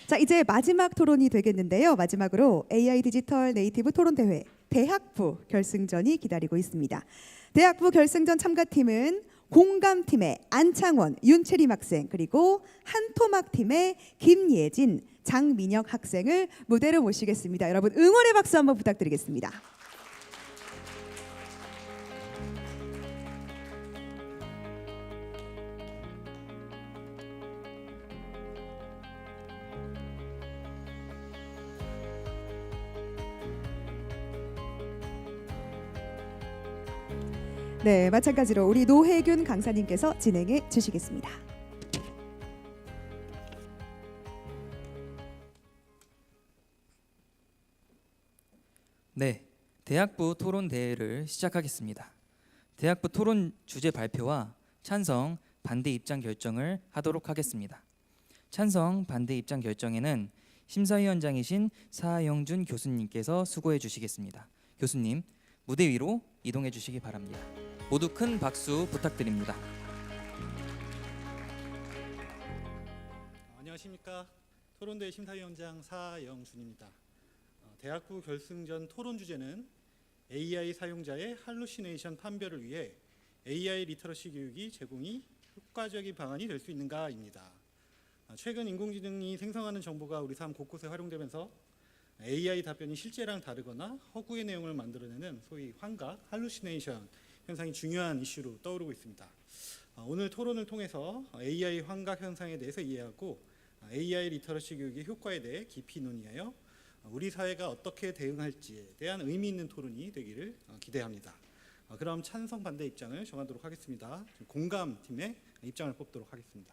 자, 이제 마지막 토론이 되겠는데요. 마지막으로 AI 디지털 네이티브 토론 대회 대학부 결승전이 기다리고 있습니다. 대학부 결승전 참가팀은 공감팀의 안창원, 윤채림 학생, 그리고 한토막팀의 김예진, 장민혁 학생을 무대로 모시겠습니다. 여러분 응원의 박수 한번 부탁드리겠습니다. 네, 마찬가지로 우리 노혜균 강사님께서 진행해 주시겠습니다. 네, 대학부 토론 대회를 시작하겠습니다. 대학부 토론 주제 발표와 찬성, 반대 입장 결정을 하도록 하겠습니다. 찬성, 반대 입장 결정에는 심사위원장이신 사영준 교수님께서 수고해 주시겠습니다. 교수님, 무대 위로 이동해 주시기 바랍니다. 모두 큰 박수 부탁드립니다. 안녕하십니까. 토론대회 심사위원장 사영준입니다. 대학부 결승전 토론 주제는 AI 사용자의 할루시네이션 판별을 위해 AI 리터러시 교육이 제공이 효과적인 방안이 될 수 있는가입니다. 최근 인공지능이 생성하는 정보가 우리 삶 곳곳에 활용되면서 AI 답변이 실제랑 다르거나 허구의 내용을 만들어내는 소위 환각, 할루시네이션 현상이 중요한 이슈로 떠오르고 있습니다. 오늘 토론을 통해서 AI 환각 현상에 대해서 이해하고 AI 리터러시 교육의 효과에 대해 깊이 논의하여 우리 사회가 어떻게 대응할지에 대한 의미 있는 토론이 되기를 기대합니다. 그럼 찬성 반대 입장을 정하도록 하겠습니다. 공감팀의 입장을 뽑도록 하겠습니다.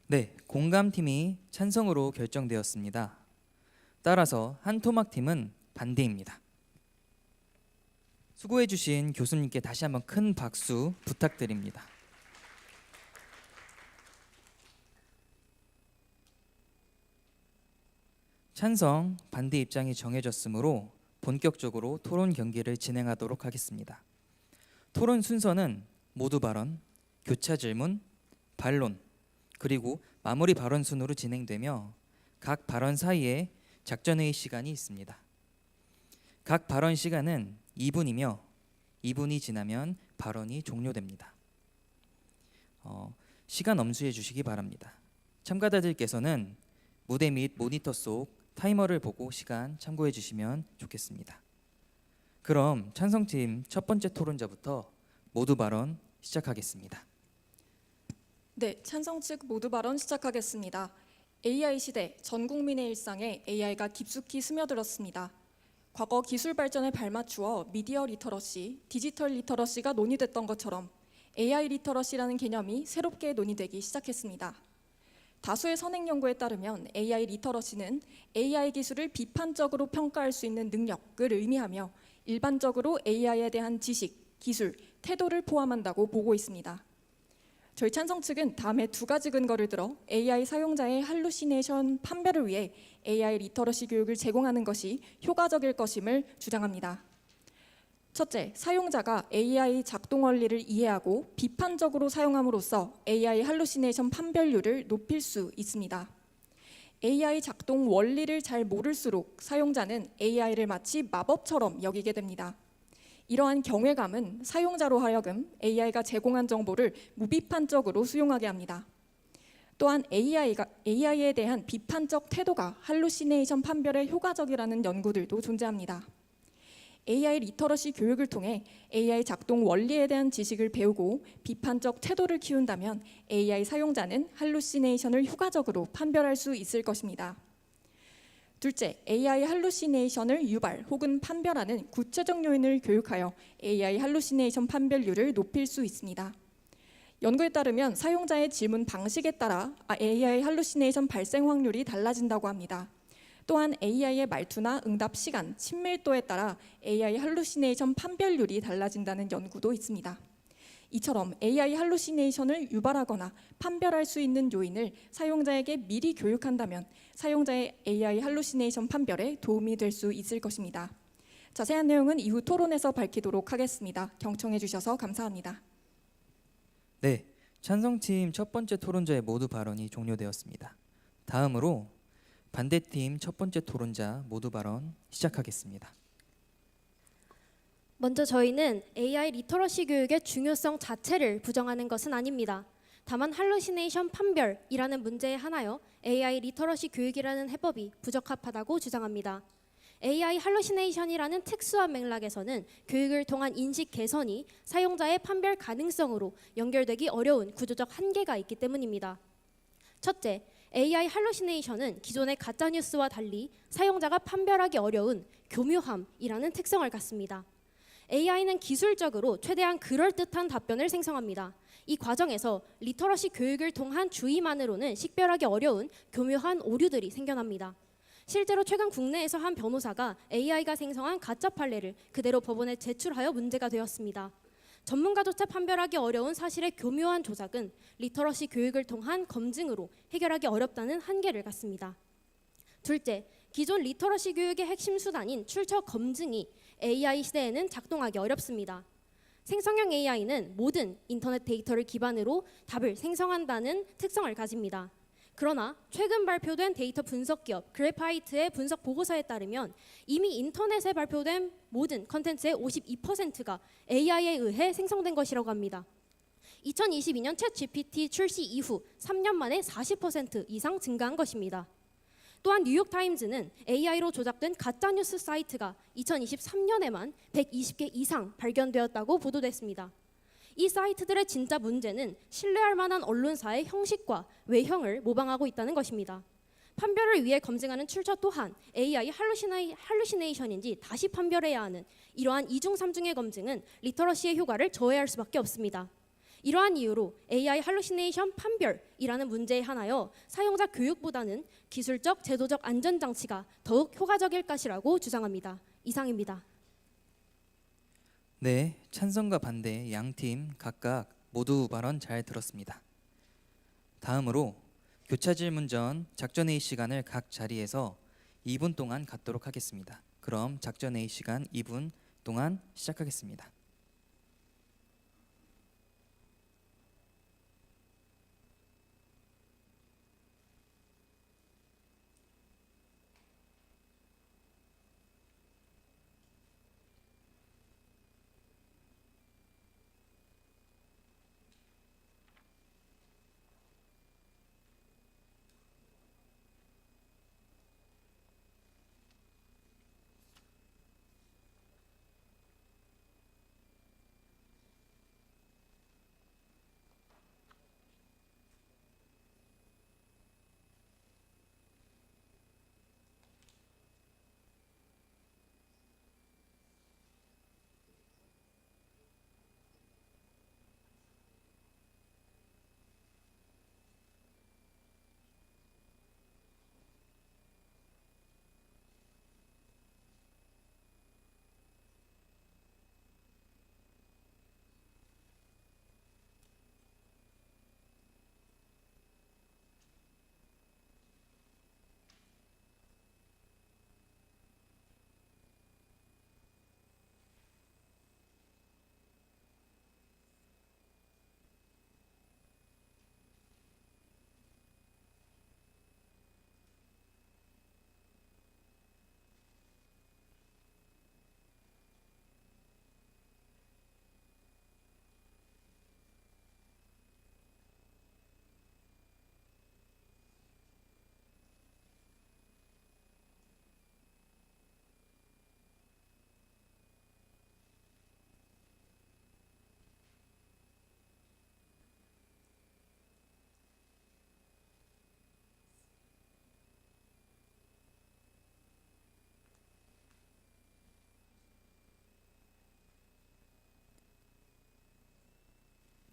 네, 공감팀이 찬성으로 결정되었습니다. 따라서 한토막팀은 반대입니다. 수고해 주신 교수님께 다시 한번 큰 박수 부탁드립니다. 찬성, 반대 입장이 정해졌으므로 본격적으로 토론 경기를 진행하도록 하겠습니다. 토론 순서는 모두 발언, 교차 질문, 반론, 그리고 마무리 발언 순으로 진행되며 각 발언 사이에 작전회의 시간이 있습니다. 각 발언 시간은 2분이며 2분이 지나면 발언이 종료됩니다. 시간 엄수해 주시기 바랍니다. 참가자들께서는 무대 및 모니터 속 타이머를 보고 시간 참고해 주시면 좋겠습니다. 그럼 찬성팀 첫 번째 토론자부터 모두 발언 시작하겠습니다. 네, 찬성 측 모두 발언 시작하겠습니다. AI 시대, 전 국민의 일상에 AI가 깊숙이 스며들었습니다. 과거 기술 발전에 발맞추어 미디어 리터러시, 디지털 리터러시가 논의됐던 것처럼 AI 리터러시라는 개념이 새롭게 논의되기 시작했습니다. 다수의 선행 연구에 따르면 AI 리터러시는 AI 기술을 비판적으로 평가할 수 있는 능력을 의미하며 일반적으로 AI에 대한 지식, 기술, 태도를 포함한다고 보고 있습니다. 저희 찬성 측은 다음에 두 가지 근거를 들어 AI 사용자의 할루시네이션 판별을 위해 AI 리터러시 교육을 제공하는 것이 효과적일 것임을 주장합니다. 첫째, 사용자가 AI 작동 원리를 이해하고 비판적으로 사용함으로써 AI 할루시네이션 판별률을 높일 수 있습니다. AI 작동 원리를 잘 모를수록 사용자는 AI를 마치 마법처럼 여기게 됩니다. 이러한 경외감은 사용자로 하여금 AI가 제공한 정보를 무비판적으로 수용하게 합니다. 또한 AI에 대한 비판적 태도가 할루시네이션 판별에 효과적이라는 연구들도 존재합니다. AI 리터러시 교육을 통해 AI 작동 원리에 대한 지식을 배우고 비판적 태도를 키운다면 AI 사용자는 할루시네이션을 효과적으로 판별할 수 있을 것입니다. 둘째, AI 할루시네이션을 유발 혹은 판별하는 구체적 요인을 교육하여 AI 할루시네이션 판별률을 높일 수 있습니다. 연구에 따르면 사용자의 질문 방식에 따라 AI 할루시네이션 발생 확률이 달라진다고 합니다. 또한 AI의 말투나 응답 시간, 친밀도에 따라 AI 할루시네이션 판별률이 달라진다는 연구도 있습니다. 이처럼 AI 할루시네이션을 유발하거나 판별할 수 있는 요인을 사용자에게 미리 교육한다면 사용자의 AI 할루시네이션 판별에 도움이 될 수 있을 것입니다. 자세한 내용은 이후 토론에서 밝히도록 하겠습니다. 경청해 주셔서 감사합니다. 네, 찬성팀 첫 번째 토론자의 모두 발언이 종료되었습니다. 다음으로 반대팀 첫 번째 토론자 모두 발언 시작하겠습니다. 먼저 저희는 AI 리터러시 교육의 중요성 자체를 부정하는 것은 아닙니다. 다만 할루시네이션 판별이라는 문제에 한하여 AI 리터러시 교육이라는 해법이 부적합하다고 주장합니다. AI 할루시네이션이라는 특수한 맥락에서는 교육을 통한 인식 개선이 사용자의 판별 가능성으로 연결되기 어려운 구조적 한계가 있기 때문입니다. 첫째, AI 할루시네이션은 기존의 가짜뉴스와 달리 사용자가 판별하기 어려운 교묘함이라는 특성을 갖습니다. AI는 기술적으로 최대한 그럴듯한 답변을 생성합니다. 이 과정에서 리터러시 교육을 통한 주의만으로는 식별하기 어려운 교묘한 오류들이 생겨납니다. 실제로 최근 국내에서 한 변호사가 AI가 생성한 가짜 판례를 그대로 법원에 제출하여 문제가 되었습니다. 전문가조차 판별하기 어려운 사실의 교묘한 조작은 리터러시 교육을 통한 검증으로 해결하기 어렵다는 한계를 갖습니다. 둘째, 기존 리터러시 교육의 핵심 수단인 출처 검증이 AI 시대에는 작동하기 어렵습니다. 생성형 AI는 모든 인터넷 데이터를 기반으로 답을 생성한다는 특성을 가집니다. 그러나 최근 발표된 데이터 분석 기업 그래파이트의 분석 보고서에 따르면 이미 인터넷에 발표된 모든 컨텐츠의 52%가 AI에 의해 생성된 것이라고 합니다. 2022년 챗 GPT 출시 이후 3년 만에 40% 이상 증가한 것입니다. 또한 뉴욕타임즈는 AI로 조작된 가짜뉴스 사이트가 2023년에만 120개 이상 발견되었다고 보도됐습니다. 이 사이트들의 진짜 문제는 신뢰할 만한 언론사의 형식과 외형을 모방하고 있다는 것입니다. 판별을 위해 검증하는 출처 또한 AI 할루시네이션인지 다시 판별해야 하는 이러한 이중 삼중의 검증은 리터러시의 효과를 저해할 수밖에 없습니다. 이러한 이유로 AI 할루시네이션 판별이라는 문제에 한하여 사용자 교육보다는 기술적, 제도적 안전장치가 더욱 효과적일 것이라고 주장합니다. 이상입니다. 네, 찬성과 반대 양팀 각각 모두 발언 잘 들었습니다. 다음으로 교차 질문 전 작전 회의 시간을 각 자리에서 2분 동안 갖도록 하겠습니다. 그럼 작전 회의 시간 2분 동안 시작하겠습니다.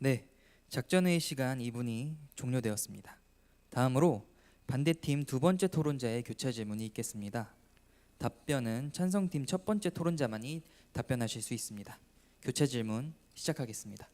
네, 작전 회의 시간 2분이 종료되었습니다. 다음으로 반대팀 두 번째 토론자의 교차 질문이 있겠습니다. 답변은 찬성팀 첫 번째 토론자만이 답변하실 수 있습니다. 교차 질문 시작하겠습니다.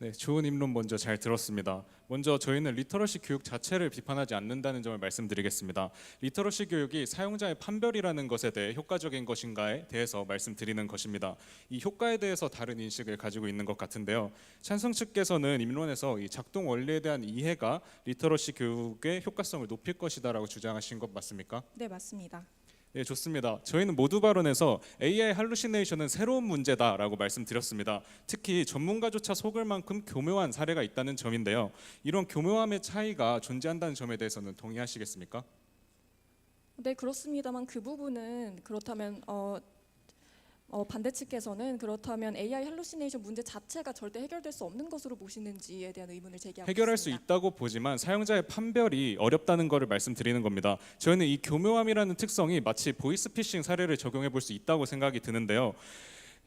네, 좋은 입론 먼저 잘 들었습니다. 먼저 저희는 리터러시 교육 자체를 비판하지 않는다는 점을 말씀드리겠습니다. 리터러시 교육이 사용자의 판별이라는 것에 대해 효과적인 것인가에 대해서 말씀드리는 것입니다. 이 효과에 대해서 다른 인식을 가지고 있는 것 같은데요. 찬성 측께서는 입론에서 이 작동 원리에 대한 이해가 리터러시 교육의 효과성을 높일 것이다라고 주장하신 것 맞습니까? 네, 맞습니다. 네, 좋습니다. 저희는 모두 발언에서 AI 할루시네이션은 새로운 문제다라고 말씀드렸습니다. 특히 전문가조차 속을 만큼 교묘한 사례가 있다는 점인데요. 이런 교묘함의 차이가 존재한다는 점에 대해서는 동의하시겠습니까? 네, 그렇습니다만 그 부분은 그렇다면 반대 측에서는 그렇다면 AI 할루시네이션 문제 자체가 절대 해결될 수 없는 것으로 보시는지에 대한 의문을 제기하고 해결할 수 있습니다. 있다고 보지만 사용자의 판별이 어렵다는 것을 말씀드리는 겁니다. 저희는 이 교묘함이라는 특성이 마치 보이스피싱 사례를 적용해 볼 수 있다고 생각이 드는데요.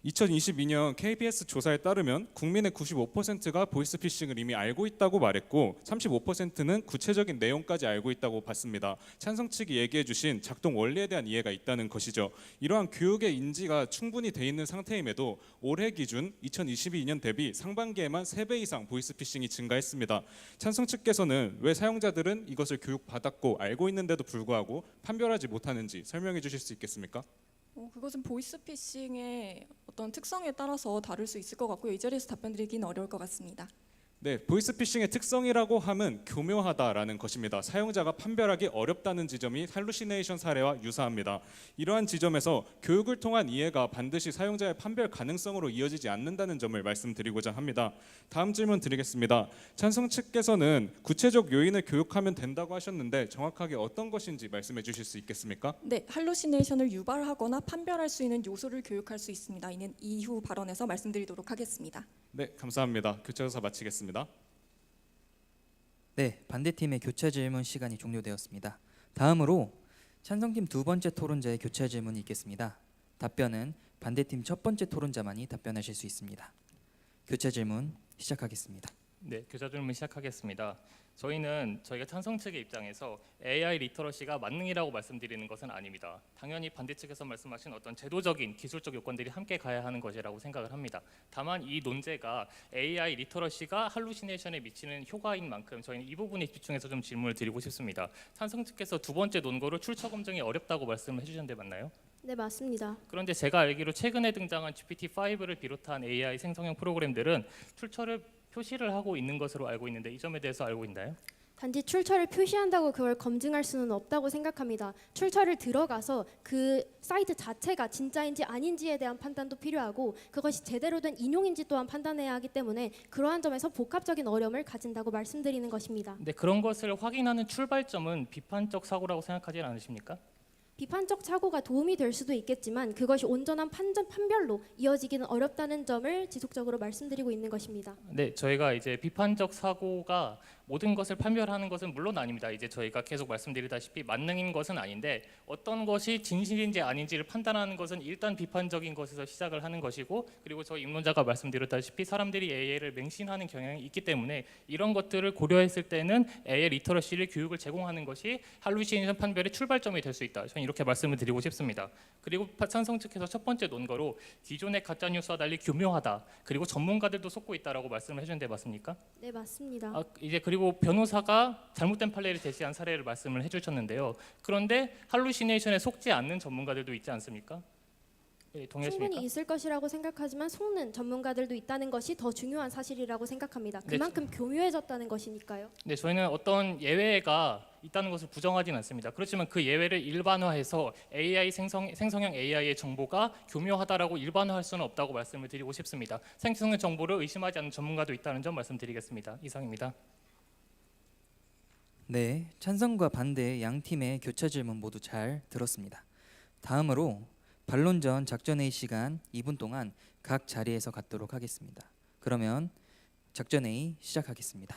2022년 KBS 조사에 따르면 국민의 95%가 보이스피싱을 이미 알고 있다고 말했고 35%는 구체적인 내용까지 알고 있다고 봤습니다. 찬성 측이 얘기해 주신 작동 원리에 대한 이해가 있다는 것이죠. 이러한 교육의 인지가 충분히 돼 있는 상태임에도 올해 기준 2022년 대비 상반기에만 3배 이상 보이스피싱이 증가했습니다. 찬성 측께서는 왜 사용자들은 이것을 교육받았고 알고 있는데도 불구하고 판별하지 못하는지 설명해 주실 수 있겠습니까? 그것은 보이스피싱의 어떤 특성에 따라서 다를 수 있을 것 같고요. 이 자리에서 답변드리기는 어려울 것 같습니다. 네, 보이스피싱의 특성이라고 함은 교묘하다라는 것입니다. 사용자가 판별하기 어렵다는 지점이 할루시네이션 사례와 유사합니다. 이러한 지점에서 교육을 통한 이해가 반드시 사용자의 판별 가능성으로 이어지지 않는다는 점을 말씀드리고자 합니다. 다음 질문 드리겠습니다. 찬성 측께서는 구체적 요인을 교육하면 된다고 하셨는데 정확하게 어떤 것인지 말씀해 주실 수 있겠습니까? 네, 할루시네이션을 유발하거나 판별할 수 있는 요소를 교육할 수 있습니다. 이는 이후 발언에서 말씀드리도록 하겠습니다. 네, 감사합니다. 교차조사 마치겠습니다. 네, 반대팀의 교차 질문 시간이 종료되었습니다. 다음으로 찬성팀 두 번째 토론자의 교차 질문이 있겠습니다. 답변은 반대팀 첫 번째 토론자만이 답변하실 수 있습니다. 교차 질문 시작하겠습니다. 네, 교차 질문 시작하겠습니다. 저희가 찬성 측의 입장에서 AI 리터러시가 만능이라고 말씀드리는 것은 아닙니다. 당연히 반대 측에서 말씀하신 어떤 제도적인 기술적 요건들이 함께 가야 하는 것이라고 생각을 합니다. 다만 이 논제가 AI 리터러시가 할루시네이션에 미치는 효과인 만큼 저희는 이 부분에 집중해서 좀 질문을 드리고 싶습니다. 찬성 측께서 두 번째 논거로 출처 검증이 어렵다고 말씀을 해주셨는데 맞나요? 네, 맞습니다. 그런데 제가 알기로 최근에 등장한 GPT-5를 비롯한 AI 생성형 프로그램들은 출처를 표시를 하고 있는 것으로 알고 있는데 이 점에 대해서 알고 있나요? 단지 출처를 표시한다고 그걸 검증할 수는 없다고 생각합니다. 출처를 들어가서 그 사이트 자체가 진짜인지 아닌지에 대한 판단도 필요하고 그것이 제대로 된 인용인지 또한 판단해야 하기 때문에 그러한 점에서 복합적인 어려움을 가진다고 말씀드리는 것입니다. 네, 그런 것을 확인하는 출발점은 비판적 사고라고 생각하지 않으십니까? 비판적 사고가 도움이 될 수도 있겠지만 그것이 온전한 판별로 이어지기는 어렵다는 점을 지속적으로 말씀드리고 있는 것입니다. 네, 저희가 이제 비판적 사고가 모든 것을 판별하는 것은 물론 아닙니다. 이제 저희가 계속 말씀드리다시피 만능인 것은 아닌데 어떤 것이 진실인지 아닌지를 판단하는 것은 일단 비판적인 것에서 시작을 하는 것이고 그리고 저희 입론자가 말씀드렸다시피 사람들이 AI를 맹신하는 경향이 있기 때문에 이런 것들을 고려했을 때는 AI 리터러시를 교육을 제공하는 것이 할루시네이션 판별의 출발점이 될 수 있다. 저는 이렇게 말씀을 드리고 싶습니다. 그리고 찬성 측에서 첫 번째 논거로 기존의 가짜 뉴스와 달리 교묘하다. 그리고 전문가들도 속고 있다라고 말씀을 해주는데 맞습니까? 네, 맞습니다. 이제 그리고 변호사가 잘못된 판례를 제시한 사례를 말씀을 해주셨는데요. 그런데 할루시네이션에 속지 않는 전문가들도 있지 않습니까? 네, 동의하십니까? 충분히 있을 것이라고 생각하지만 속는 전문가들도 있다는 것이 더 중요한 사실이라고 생각합니다. 네, 그만큼 교묘해졌다는 것이니까요. 네, 저희는 어떤 예외가 있다는 것을 부정하지는 않습니다. 그렇지만 그 예외를 일반화해서 AI 생성형 AI의 정보가 교묘하다라고 일반화할 수는 없다고 말씀을 드리고 싶습니다. 생성형 정보를 의심하지 않는 전문가도 있다는 점 말씀드리겠습니다. 이상입니다. 네, 찬성과 반대 양 팀의 교차 질문 모두 잘 들었습니다. 다음으로 반론전 작전회의 시간 2분 동안 각 자리에서 갖도록 하겠습니다. 그러면 작전회의 시작하겠습니다.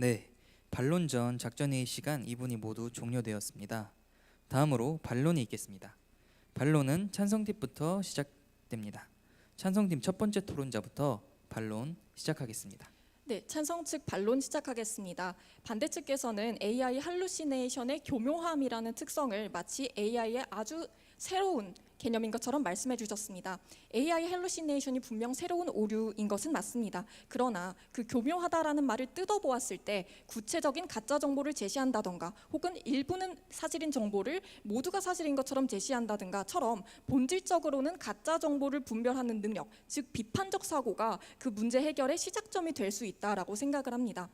네, 반론전 작전회의 시간 2분이 모두 종료되었습니다. 다음으로 반론이 있겠습니다. 반론은 찬성팀부터 시작됩니다. 찬성팀 첫 번째 토론자부터 반론 시작하겠습니다. 네, 찬성 측 반론 시작하겠습니다. 반대 측께서는 AI 할루시네이션의 교묘함이라는 특성을 마치 AI의 아주 새로운 개념인 것처럼 말씀해 주셨습니다. AI 할루시네이션이 분명 새로운 오류인 것은 맞습니다. 그러나 그 교묘하다라는 말을 뜯어보았을 때 구체적인 가짜 정보를 제시한다던가 혹은 일부는 사실인 정보를 모두가 사실인 것처럼 제시한다든가처럼 본질적으로는 가짜 정보를 분별하는 능력, 즉 비판적 사고가 그 문제 해결의 시작점이 될 수 있다라고 생각을 합니다.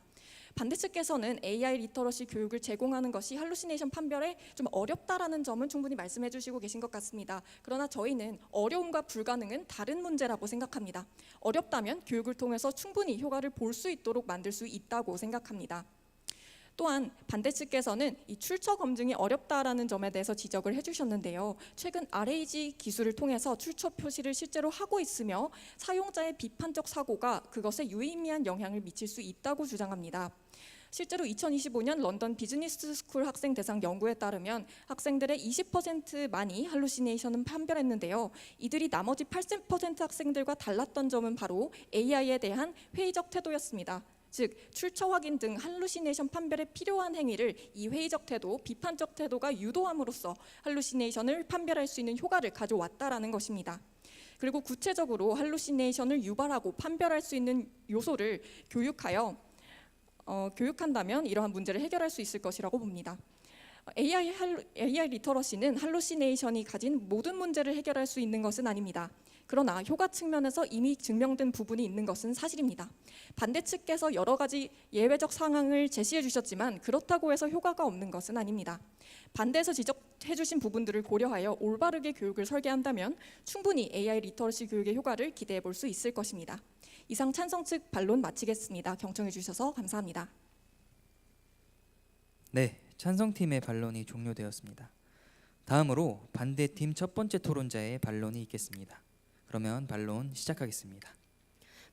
반대 측께서는 AI 리터러시 교육을 제공하는 것이 할루시네이션 판별에 좀 어렵다라는 점은 충분히 말씀해 주시고 계신 것 같습니다. 그러나 저희는 어려움과 불가능은 다른 문제라고 생각합니다. 어렵다면 교육을 통해서 충분히 효과를 볼 수 있도록 만들 수 있다고 생각합니다. 또한 반대 측께서는 이 출처 검증이 어렵다라는 점에 대해서 지적을 해주셨는데요. 최근 RAG 기술을 통해서 출처 표시를 실제로 하고 있으며 사용자의 비판적 사고가 그것에 유의미한 영향을 미칠 수 있다고 주장합니다. 실제로 2025년 런던 비즈니스 스쿨 학생 대상 연구에 따르면 학생들의 20%만이 할루시네이션을 판별했는데요. 이들이 나머지 80% 학생들과 달랐던 점은 바로 AI에 대한 회의적 태도였습니다. 즉 출처 확인 등 할루시네이션 판별에 필요한 행위를 이 회의적 태도, 비판적 태도가 유도함으로써 할루시네이션을 판별할 수 있는 효과를 가져왔다라는 것입니다. 그리고 구체적으로 할루시네이션을 유발하고 판별할 수 있는 요소를 교육한다면 이러한 문제를 해결할 수 있을 것이라고 봅니다. AI 리터러시는 할루시네이션이 가진 모든 문제를 해결할 수 있는 것은 아닙니다. 그러나 효과 측면에서 이미 증명된 부분이 있는 것은 사실입니다. 반대 측께서 여러 가지 예외적 상황을 제시해 주셨지만 그렇다고 해서 효과가 없는 것은 아닙니다. 반대에서 지적해 주신 부분들을 고려하여 올바르게 교육을 설계한다면 충분히 AI 리터러시 교육의 효과를 기대해 볼 수 있을 것입니다. 이상 찬성 측 반론 마치겠습니다. 경청해 주셔서 감사합니다. 네, 찬성팀의 반론이 종료되었습니다. 다음으로 반대팀 첫 번째 토론자의 반론이 있겠습니다. 그러면 반론 시작하겠습니다.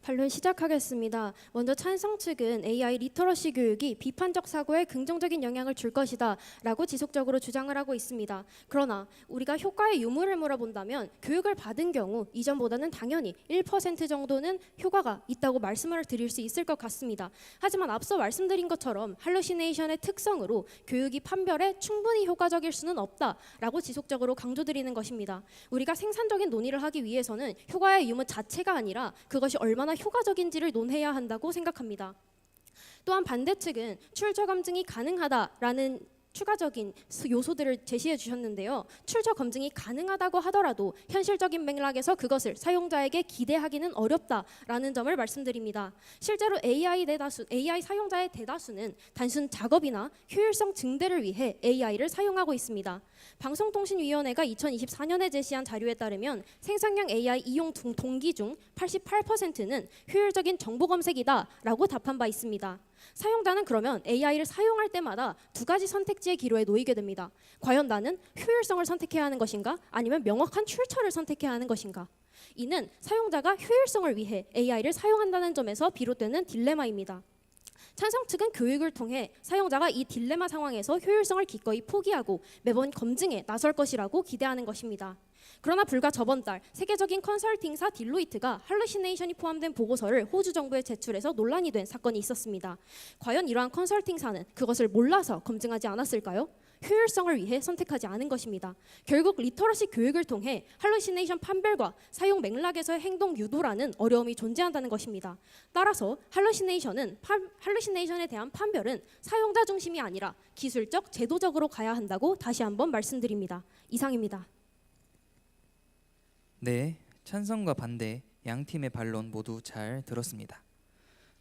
반론 시작하겠습니다. 먼저 찬성 측은 AI 리터러시 교육이 비판적 사고에 긍정적인 영향을 줄 것이다 라고 지속적으로 주장을 하고 있습니다. 그러나 우리가 효과의 유무를 물어본다면 교육을 받은 경우 이전보다는 당연히 1% 정도는 효과가 있다고 말씀을 드릴 수 있을 것 같습니다. 하지만 앞서 말씀드린 것처럼 할루시네이션의 특성으로 교육이 판별에 충분히 효과적일 수는 없다라고 지속적으로 강조드리는 것입니다. 우리가 생산적인 논의를 하기 위해서는 효과의 유무 자체가 아니라 그것이 얼마나 효과적인지를 논해야 한다고 생각합니다. 또한 반대 측은 출처 검증이 가능하다라는 추가적인 요소들을 제시해 주셨는데요. 출처 검증이 가능하다고 하더라도 현실적인 맥락에서 그것을 사용자에게 기대하기는 어렵다라는 점을 말씀드립니다. 실제로 AI 사용자의 대다수는 단순 작업이나 효율성 증대를 위해 AI를 사용하고 있습니다. 방송통신위원회가 2024년에 제시한 자료에 따르면 생성형 AI 이용 동기 중 88%는 효율적인 정보 검색이다라고 답한 바 있습니다. 사용자는 그러면 AI를 사용할 때마다 두 가지 선택지의 기로에 놓이게 됩니다. 과연 나는 효율성을 선택해야 하는 것인가? 아니면 명확한 출처를 선택해야 하는 것인가? 이는 사용자가 효율성을 위해 AI를 사용한다는 점에서 비롯되는 딜레마입니다. 찬성 측은 교육을 통해 사용자가 이 딜레마 상황에서 효율성을 기꺼이 포기하고 매번 검증에 나설 것이라고 기대하는 것입니다. 그러나 불과 저번 달 세계적인 컨설팅사 딜로이트가 할루시네이션이 포함된 보고서를 호주 정부에 제출해서 논란이 된 사건이 있었습니다. 과연 이러한 컨설팅사는 그것을 몰라서 검증하지 않았을까요? 효율성을 위해 선택하지 않은 것입니다. 결국 리터러시 교육을 통해 할루시네이션 판별과 사용 맥락에서의 행동 유도라는 어려움이 존재한다는 것입니다. 따라서 할루시네이션에 대한 판별은 사용자 중심이 아니라 기술적, 제도적으로 가야 한다고 다시 한번 말씀드립니다. 이상입니다. 네, 찬성과 반대 양 팀의 반론 모두 잘 들었습니다.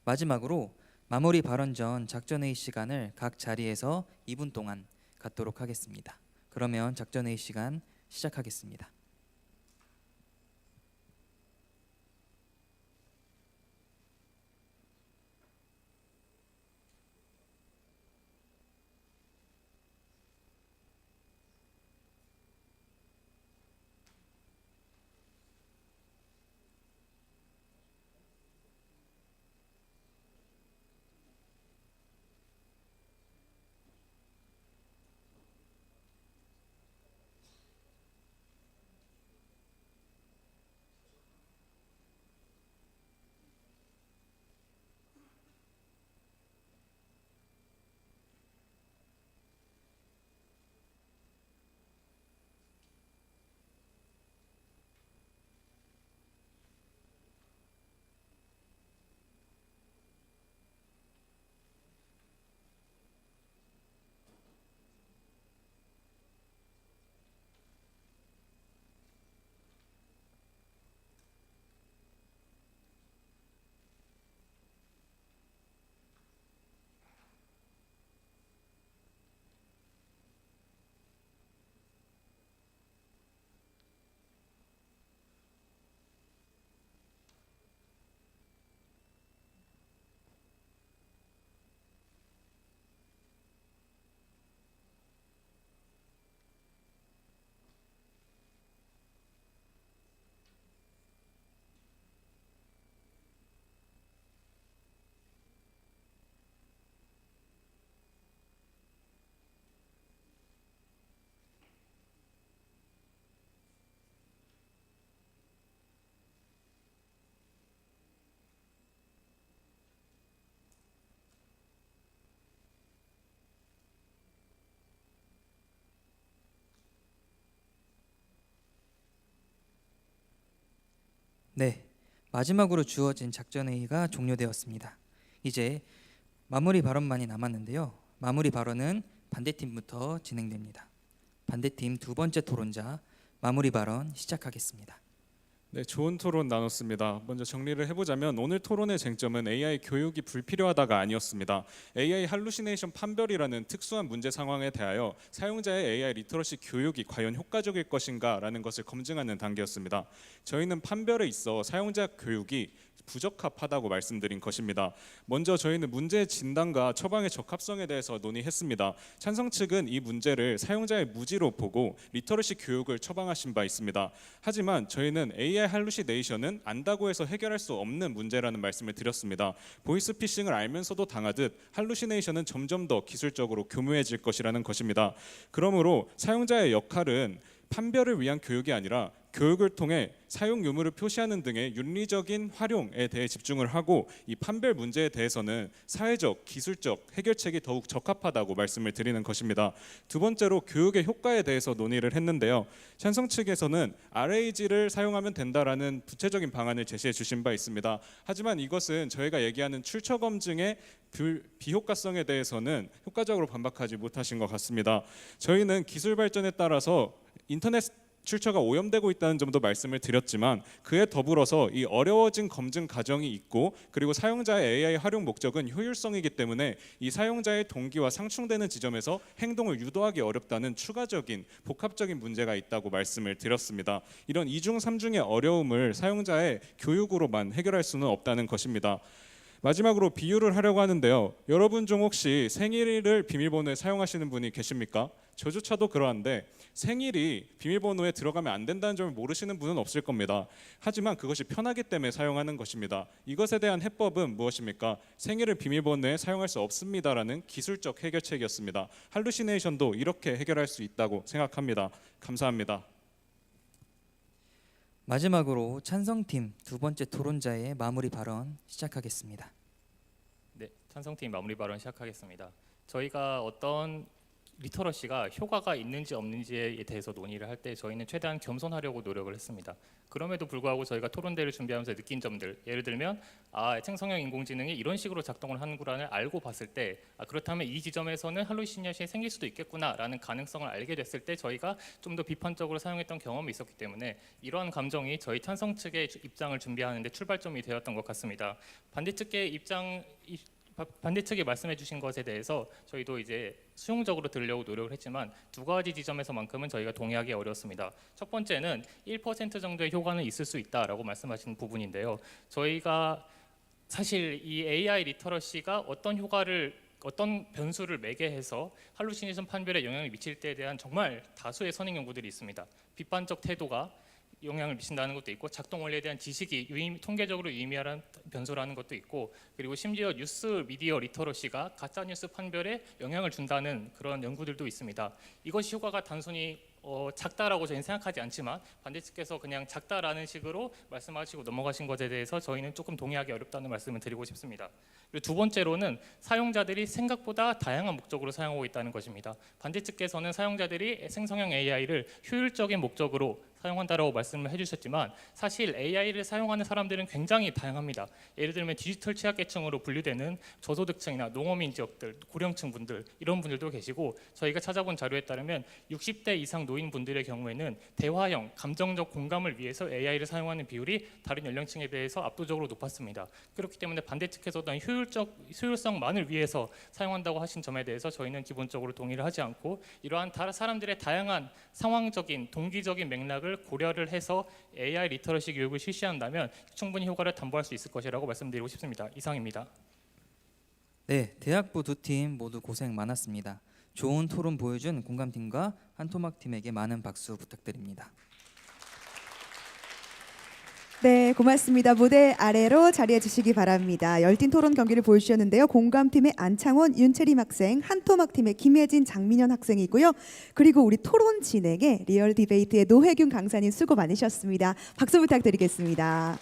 마지막으로 마무리 발언 전 작전회의 시간을 각 자리에서 2분 동안 갖도록 하겠습니다. 그러면 작전회의 시간 시작하겠습니다. 네, 마지막으로 주어진 작전회의가 종료되었습니다. 이제 마무리 발언만이 남았는데요. 마무리 발언은 반대팀부터 진행됩니다. 반대팀 두 번째 토론자 마무리 발언 시작하겠습니다. 네, 좋은 토론 나눴습니다. 먼저 정리를 해보자면 오늘 토론의 쟁점은 AI 교육이 불필요하다가 아니었습니다. AI 할루시네이션 판별이라는 특수한 문제 상황에 대하여 사용자의 AI 리터러시 교육이 과연 효과적일 것인가라는 것을 검증하는 단계였습니다. 저희는 판별에 있어 사용자 교육이 부적합하다고 말씀드린 것입니다. 먼저 저희는 문제의 진단과 처방의 적합성에 대해서 논의했습니다. 찬성 측은 이 문제를 사용자의 무지로 보고 리터러시 교육을 처방하신 바 있습니다. 하지만 저희는 AI 할루시네이션은 안다고 해서 해결할 수 없는 문제라는 말씀을 드렸습니다. 보이스피싱을 알면서도 당하듯 할루시네이션은 점점 더 기술적으로 교묘해질 것이라는 것입니다. 그러므로 사용자의 역할은 판별을 위한 교육이 아니라 교육을 통해 사용 유무를 표시하는 등의 윤리적인 활용에 대해 집중을 하고 이 판별 문제에 대해서는 사회적, 기술적 해결책이 더욱 적합하다고 말씀을 드리는 것입니다. 두 번째로 교육의 효과에 대해서 논의를 했는데요. 찬성 측에서는 RAG를 사용하면 된다라는 구체적인 방안을 제시해 주신 바 있습니다. 하지만 이것은 저희가 얘기하는 출처 검증의 비효과성에 대해서는 효과적으로 반박하지 못하신 것 같습니다. 저희는 기술 발전에 따라서 인터넷 출처가 오염되고 있다는 점도 말씀을 드렸지만 그에 더불어서 이 어려워진 검증 과정이 있고 그리고 사용자의 AI 활용 목적은 효율성이기 때문에 이 사용자의 동기와 상충되는 지점에서 행동을 유도하기 어렵다는 추가적인 복합적인 문제가 있다고 말씀을 드렸습니다. 이런 이중 삼중의 어려움을 사용자의 교육으로만 해결할 수는 없다는 것입니다. 마지막으로 비유를 하려고 하는데요. 여러분 중 혹시 생일을 비밀번호에 사용하시는 분이 계십니까? 저조차도 그러한데 생일이 비밀번호에 들어가면 안 된다는 점을 모르시는 분은 없을 겁니다. 하지만 그것이 편하기 때문에 사용하는 것입니다. 이것에 대한 해법은 무엇입니까? 생일을 비밀번호에 사용할 수 없습니다라는 기술적 해결책이었습니다. 할루시네이션도 이렇게 해결할 수 있다고 생각합니다. 감사합니다. 마지막으로 찬성팀 두 번째 토론자의 마무리 발언 시작하겠습니다. 네, 찬성팀 마무리 발언 시작하겠습니다. 저희가 어떤 리터러시가 효과가 있는지 없는지에 대해서 논의를 할 때 저희는 최대한 겸손하려고 노력을 했습니다. 그럼에도 불구하고 저희가 토론대를 준비하면서 느낀 점들, 예를 들면 생성형 인공지능이 이런 식으로 작동을 하는구나를 알고 봤을 때 그렇다면 이 지점에서는 할루시네이션이 생길 수도 있겠구나라는 가능성을 알게 됐을 때 저희가 좀 더 비판적으로 사용했던 경험이 있었기 때문에 이러한 감정이 저희 찬성 측의 입장을 준비하는 데 출발점이 되었던 것 같습니다. 반대측이 말씀해 주신 것에 대해서 저희도 이제 수용적으로 들으려고 노력을 했지만 두 가지 지점에서만큼은 저희가 동의하기 어렵습니다. 첫 번째는 1% 정도의 효과는 있을 수 있다라고 말씀하신 부분인데요. 저희가 사실 이 AI 리터러시가 어떤 변수를 매개해서 할루시네이션 판별에 영향을 미칠 때에 대한 정말 다수의 선행 연구들이 있습니다. 비판적 태도가 영향을 미친다는 것도 있고 작동 원리에 대한 지식이 통계적으로 유의미한 변수라는 것도 있고 그리고 심지어 뉴스 미디어 리터러시가 가짜 뉴스 판별에 영향을 준다는 그런 연구들도 있습니다. 이것이 효과가 단순히 작다라고 저희는 생각하지 않지만 반대측에서 그냥 작다라는 식으로 말씀하시고 넘어가신 것에 대해서 저희는 조금 동의하기 어렵다는 말씀을 드리고 싶습니다. 그리고 두 번째로는 사용자들이 생각보다 다양한 목적으로 사용하고 있다는 것입니다. 반대측에서는 사용자들이 생성형 AI를 효율적인 목적으로 사용한다라고 말씀을 해주셨지만 사실 AI를 사용하는 사람들은 굉장히 다양합니다. 예를 들면 디지털 취약계층으로 분류되는 저소득층이나 농어민 지역들, 고령층 분들 이런 분들도 계시고 저희가 찾아본 자료에 따르면 60대 이상 노인분들의 경우에는 대화형, 감정적 공감을 위해서 AI를 사용하는 비율이 다른 연령층에 비해서 압도적으로 높았습니다. 그렇기 때문에 반대측에서도 효율성만을 위해서 사용한다고 하신 점에 대해서 저희는 기본적으로 동의를 하지 않고 이러한 사람들의 다양한 상황적인, 동기적인 맥락을 고려를 해서 AI 리터러시 교육을 실시한다면 충분히 효과를 담보할 수 있을 것이라고 말씀드리고 싶습니다. 이상입니다. 네, 대학부 두 팀 모두 고생 많았습니다. 좋은 토론 보여준 공감팀과 한토막팀에게 많은 박수 부탁드립니다. 네, 고맙습니다. 무대 아래로 자리해 주시기 바랍니다. 열띤 토론 경기를 보여주셨는데요. 공감팀의 안창원, 윤채림 학생, 한토막팀의 김혜진, 장민현 학생이고요. 그리고 우리 토론 진행에 리얼 디베이트의 노혜균 강사님 수고 많으셨습니다. 박수 부탁드리겠습니다.